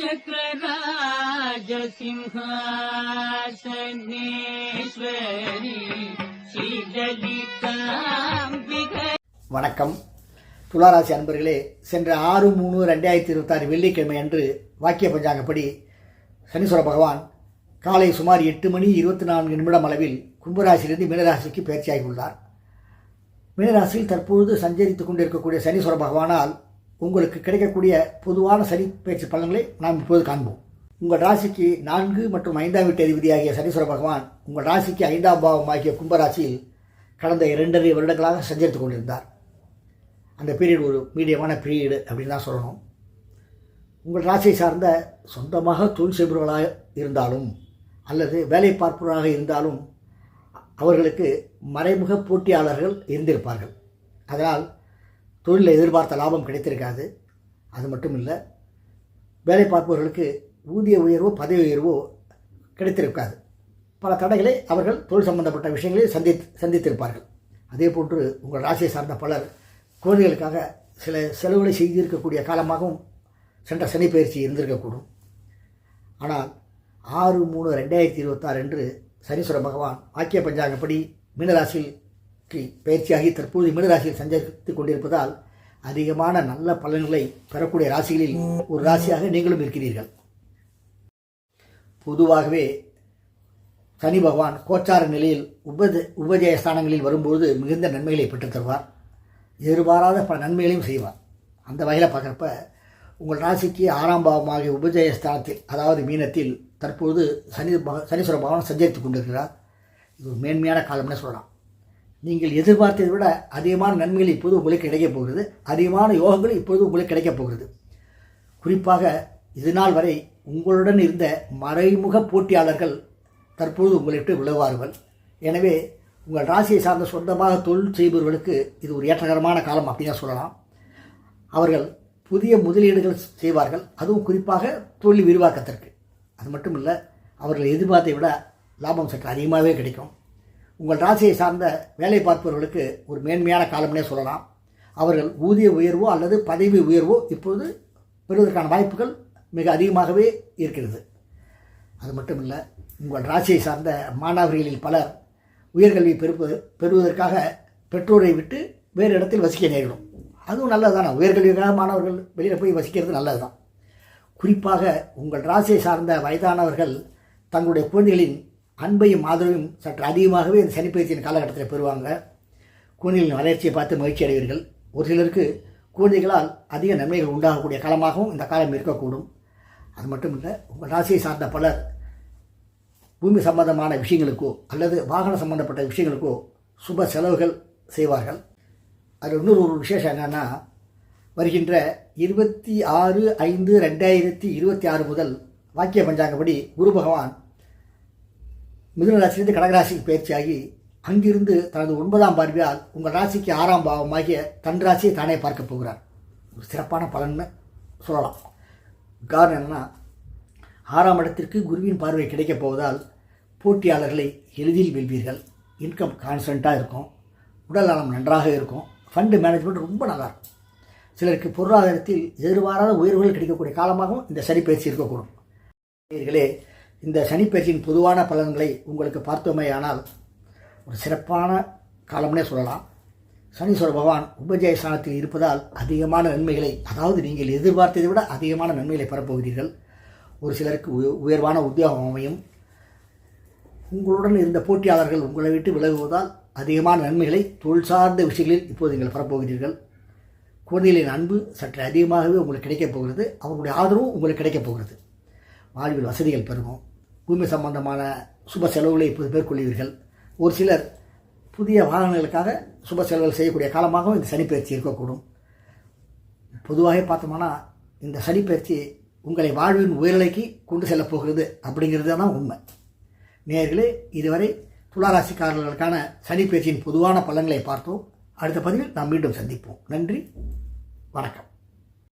வணக்கம். துளாராசி அன்பர்களே, சென்ற 6/3/2026 வெள்ளிக்கிழமை அன்று வாக்கிய பஞ்சாங்கப்படி சனீஸ்வர பகவான் காலை சுமார் 8:24 அளவில் கும்பராசியிலிருந்து மீனராசிக்கு பயிற்சியாகியுள்ளார். மீனராசியில் தற்பொழுது சஞ்சரித்துக் கொண்டிருக்கக்கூடிய சனீஸ்வர பகவானால் உங்களுக்கு கிடைக்கக்கூடிய பொதுவான சனி பயிற்சி பலன்களை நாம் இப்போது காண்போம். உங்கள் ராசிக்கு 4 மற்றும் 5ஆம் வீட்டு அதிபதியாகிய சனீஸ்வர பகவான் உங்கள் ராசிக்கு 5ஆம் பாவமாகிய கும்பராசியில் கடந்த 2.5 வருடங்களாக சஞ்சரித்துக் கொண்டிருந்தார். அந்த பீரியட் ஒரு மீடியமான பீரியடு அப்படின்னு தான் சொல்லணும். உங்கள் ராசியை சார்ந்த சொந்தமாக தொழில் செய்பவர்களாக இருந்தாலும் அல்லது வேலை பார்ப்பவராக இருந்தாலும் அவர்களுக்கு மறைமுக போட்டியாளர்கள் இருந்திருப்பார்கள். அதனால் தொழிலில் எதிர்பார்த்த லாபம் கிடைத்திருக்காது. அது மட்டும் இல்லை, வேலை பார்ப்பவர்களுக்கு ஊதிய உயர்வோ பதவி உயர்வோ கிடைத்திருக்காது. பல தடைகளை அவர்கள் தொழில் சம்பந்தப்பட்ட விஷயங்களில் சந்தித்திருப்பார்கள். அதே போன்று உங்கள் ராசியை சார்ந்த பலர் குழந்தைகளுக்காக சில செலவுகளை செய்திருக்கக்கூடிய காலமாகவும் சென்ற சனி பயிற்சி இருந்திருக்கக்கூடும். ஆனால் 6/3/2026 அன்று சனீஸ்வர பகவான் வாக்கிய பஞ்சாங்கப்படி மீனராசிக்கு பயிற்சியாகி தற்போது மீனராசியில் சஞ்சரித்துக் கொண்டிருப்பதால் அதிகமான நல்ல பலன்களை பெறக்கூடிய ராசிகளில் ஒரு ராசியாக நீங்களும் இருக்கிறீர்கள். பொதுவாகவே சனி பகவான் கோச்சார நிலையில் உபஜயஸ்தானங்களில் வரும்போது மிகுந்த நன்மைகளை பெற்றுத் தருவார். எதிர்பாராத பல நன்மைகளையும் செய்வார். அந்த வகையில் பார்க்குறப்ப உங்கள் ராசிக்கு 6ஆம் பாவமாகிய உபஜயஸ்தானத்தில், அதாவது மீனத்தில் தற்போது சனீஸ்வர பகவான் சஞ்சரித்துக் கொண்டிருக்கிறார். இது ஒரு மேன்மையான காலம்னு சொல்லலாம். நீங்கள் எதிர்பார்த்ததை விட அதிகமான நன்மைகள் இப்போது உங்களுக்கு கிடைக்கப் போகிறது. அதிகமான யோகங்கள் இப்போது உங்களுக்கு கிடைக்கப் போகிறது. குறிப்பாக இதுநாள் வரை உங்களுடன் இருந்த மறைமுக போட்டியாளர்கள் தற்போது உங்களை விட்டு விலகுவார்கள். எனவே உங்கள் ராசியை சார்ந்த சொந்தமாக தொழில் செய்பவர்களுக்கு இது ஒரு ஏற்றகரமான காலம் அப்படின்னு சொல்லலாம். அவர்கள் புதிய முதலீடுகள் செய்வார்கள், அதுவும் குறிப்பாக தொழில் விரிவாக்கத்திற்கு. அது மட்டும் இல்லை, அவர்கள் எதிர்பார்த்தை விட லாபம் சற்று அதிகமாகவே கிடைக்கும். உங்கள் ராசியை சார்ந்த வேலை பார்ப்பவர்களுக்கு ஒரு மேன்மையான காலம்னே சொல்லலாம். அவர்கள் ஊதிய உயர்வோ அல்லது பதவி உயர்வோ இப்போது பெறுவதற்கான வாய்ப்புகள் மிக அதிகமாகவே இருக்கிறது. அது மட்டும் இல்லை, உங்கள் ராசியை சார்ந்த மாணவர்களில் பலர் உயர்கல்வி பெறுவதற்காக பெற்றோரை விட்டு வேறு இடத்தில் வசிக்க நேரிடும். அதுவும் நல்லது தானே. உயர்கல்விக்காக மாணவர்கள் வெளியில் போய் வசிக்கிறது நல்லது தான். குறிப்பாக உங்கள் ராசியை சார்ந்த வயதானவர்கள் தங்களுடைய குழந்தைகளின் அன்பையும் ஆதரவையும் சற்று அதிகமாகவே இந்த சனிப்பயிற்சியின் காலகட்டத்தில் பெறுவாங்க. குழந்தைகளின் வளர்ச்சியை பார்த்து மகிழ்ச்சி அடைவீர்கள். ஒரு சிலருக்கு குழந்தைகளால் அதிக நன்மைகள் உண்டாகக்கூடிய காலமாகவும் இந்த காலம் இருக்கக்கூடும். அது மட்டும் இல்லை, உங்கள் ராசியை சார்ந்த பலர் பூமி சம்பந்தமான விஷயங்களுக்கோ அல்லது வாகன சம்பந்தப்பட்ட விஷயங்களுக்கோ சுப செலவுகள் செய்வார்கள். அதில் இன்னொரு விசேஷம் என்னென்னா, வருகின்ற 26/5/2026 முதல் வாக்கிய பஞ்சாங்கப்படி குரு பகவான் மிதுன ராசியிலிருந்து கடகராசிக்கு பயிற்சியாகி அங்கிருந்து தனது 9ஆம் பார்வையால் உங்கள் ராசிக்கு 6ஆம் பாவமாகிய தன் ராசியை தானே பார்க்க போகிறார். ஒரு சிறப்பான பலன்னு சொல்லலாம். காரணம் என்னென்னா, 6ஆம் இடத்திற்கு குருவின் பார்வை கிடைக்கப் போவதால் போட்டியாளர்களை எளிதில் வெல்வீர்கள். இன்கம் கான்ஸ்டண்ட்டாக இருக்கும். உடல் நலம் நன்றாக இருக்கும். ஃபண்டு மேனேஜ்மெண்ட் ரொம்ப நல்லாயிருக்கும். சிலருக்கு பொருளாதாரத்தில் எதிர்பாராத உயர்வுகள் கிடைக்கக்கூடிய காலமாகவும் இந்த சனிப்பயிற்சி இருக்கக்கூடும். இந்த சனிப்பயிற்சியின் பொதுவான பலன்களை உங்களுக்கு பார்த்தோமேயானால் ஒரு சிறப்பான காலம்னே சொல்லலாம். சனீஸ்வர பகவான் உபஜயஸ்தானத்தில் இருப்பதால் அதிகமான நன்மைகளை, அதாவது நீங்கள் எதிர்பார்த்ததை விட அதிகமான நன்மைகளை பெறப்போகிறீர்கள். ஒரு சிலருக்கு உயர்வான உத்தியோகம் அமையும். உங்களுடன் இருந்த போட்டியாளர்கள் உங்களை விட்டு விலகுவதால் அதிகமான நன்மைகளை தொழில் சார்ந்த விஷயங்களில் இப்போது நீங்கள் பெறப்போகிறீர்கள். குழந்தைகளின் அன்பு சற்று அதிகமாகவே உங்களுக்கு கிடைக்கப் போகிறது. அவர்களுடைய ஆதரவும் உங்களுக்கு கிடைக்கப் போகிறது. வாழ்வில் வசதிகள் பெருகும். பூமி சம்பந்தமான சுப செலவுகளை இப்போது மேற்கொள்வீர்கள். ஒரு சிலர் புதிய வாகனங்களுக்காக சுப செலவுகள் செய்யக்கூடிய காலமாகவும் இந்த சனிப்பயிற்சி இருக்கக்கூடும். பொதுவாக பார்த்தோம்னா இந்த சனிப்பயிற்சி உங்களை வாழ்வின் உயர்நிலைக்கு கொண்டு செல்லப் போகிறது அப்படிங்கிறது தான் உண்மை. நேயர்களே, இதுவரை துளாராசிக்காரர்களுக்கான சனிப்பயிற்சியின் பொதுவான பலன்களை பார்த்தோம். அடுத்த பதிவில் நாம் மீண்டும் சந்திப்போம். நன்றி, வணக்கம்.